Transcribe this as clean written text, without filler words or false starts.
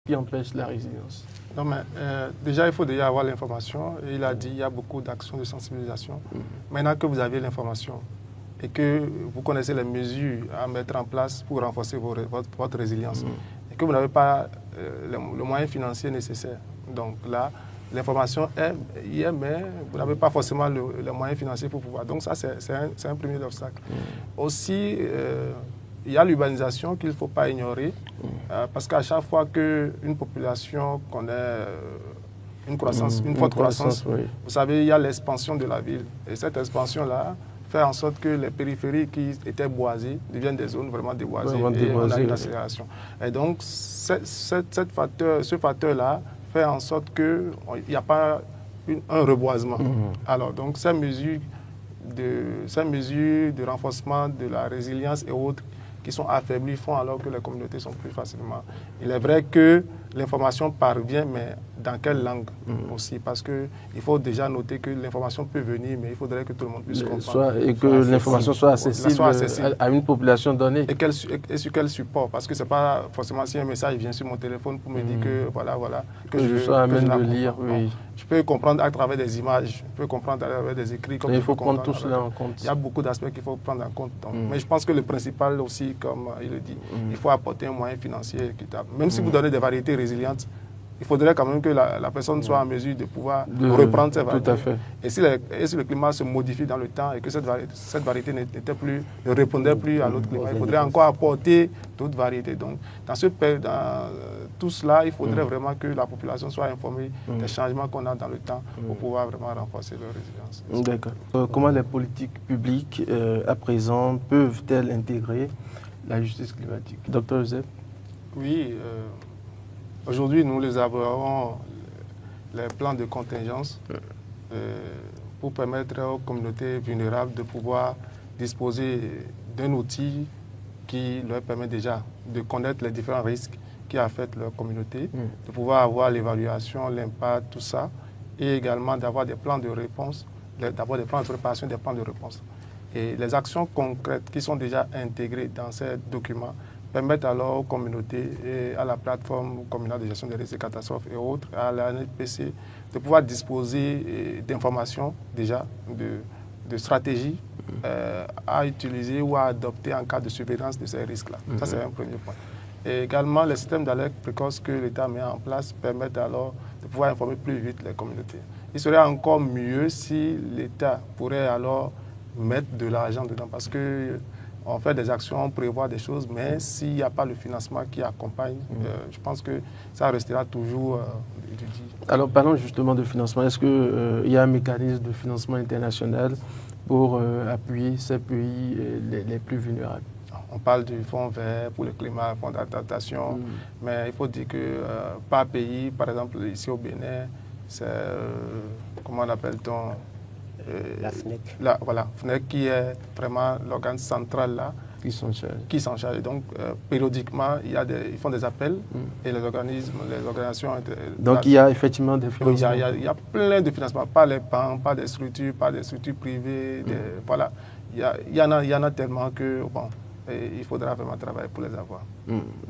qui empêche la résilience? Non, mais déjà, il faut déjà avoir l'information. Il a dit qu'il y a beaucoup d'actions de sensibilisation. Maintenant que vous avez l'information et que vous connaissez les mesures à mettre en place pour renforcer votre résilience et que vous n'avez pas le moyen financier nécessaire. Donc là, l'information y est, mais vous n'avez pas forcément le moyen financier pour pouvoir. Donc ça, c'est un premier obstacle. Aussi, il y a l'urbanisation qu'il ne faut pas ignorer, parce qu'à chaque fois qu'une population connaît une forte croissance, oui. vous savez, il y a l'expansion de la ville. Et cette expansion-là fait en sorte que les périphéries qui étaient boisées deviennent des zones vraiment déboisées. Et on a une accélération. Et donc, ce facteur-là fait en sorte qu'il n'y a pas un reboisement. Alors, donc, ces mesures de renforcement de la résilience et autres qui sont affaiblies font alors que les communautés sont plus facilement. Il est vrai que l'information parvient, mais dans quelle langue aussi? Parce qu'il faut déjà noter que l'information peut venir, mais il faudrait que tout le monde puisse comprendre. Et que l'information soit accessible à une population donnée. Et sur quel support? Parce que ce n'est pas forcément si un message vient sur mon téléphone pour me dire que voilà, que je sois à même de lire. Oui. Je peux comprendre à travers des images, je peux comprendre à travers des écrits. Il faut prendre tout cela en compte. Il y a beaucoup d'aspects qu'il faut prendre en compte. Donc. Mais je pense que le principal aussi, comme il le dit, il faut apporter un moyen financier équitable. Même si vous donnez des variétés résilientes, il faudrait quand même que la personne soit en mesure de pouvoir reprendre ses variétés. Tout à fait. Et si le climat se modifie dans le temps et que cette variété ne répondait plus à l'autre climat, il faudrait encore apporter d'autres variétés. Donc, dans tout cela, il faudrait vraiment que la population soit informée des changements qu'on a dans le temps pour pouvoir vraiment renforcer leur résilience. D'accord. Comment les politiques publiques, à présent, peuvent-elles intégrer la justice climatique? Docteur Joseph? Oui. Aujourd'hui, nous les avons les plans de contingence pour permettre aux communautés vulnérables de pouvoir disposer d'un outil qui leur permet déjà de connaître les différents risques qui affectent leur communauté, de pouvoir avoir l'évaluation, l'impact, tout ça, et également d'avoir des plans de réponse, d'avoir des plans de préparation, des plans de réponse. Et les actions concrètes qui sont déjà intégrées dans ces documents permettent alors aux communautés et à la plateforme communale de gestion des risques et catastrophes et autres, à la NPC, de pouvoir disposer d'informations déjà, de stratégies à utiliser ou à adopter en cas de surveillance de ces risques-là. Ça, c'est un premier point. Et également, les systèmes d'alerte précoce que l'État met en place permettent alors de pouvoir informer plus vite les communautés. Il serait encore mieux si l'État pourrait alors mettre de l'argent dedans, parce que on fait des actions, on prévoit des choses, mais s'il n'y a pas le financement qui accompagne, je pense que ça restera toujours du dit. Alors, parlons justement de financement. Est-ce qu'il y a un mécanisme de financement international pour appuyer ces pays les plus vulnérables? On parle du fonds vert pour le climat, fonds d'adaptation, mais il faut dire que par pays, par exemple ici au Bénin, c'est, comment on appelle-t-on, la FNEC. Voilà, FNEC qui est vraiment l'organe central là. Qui s'en charge. Donc, périodiquement, ils font des appels et les organisations... Donc, il y a effectivement des financements. Il y a plein de financements, pas les banques, pas des structures privées. Voilà, il y en a tellement que, bon, il faudra vraiment travailler pour les avoir.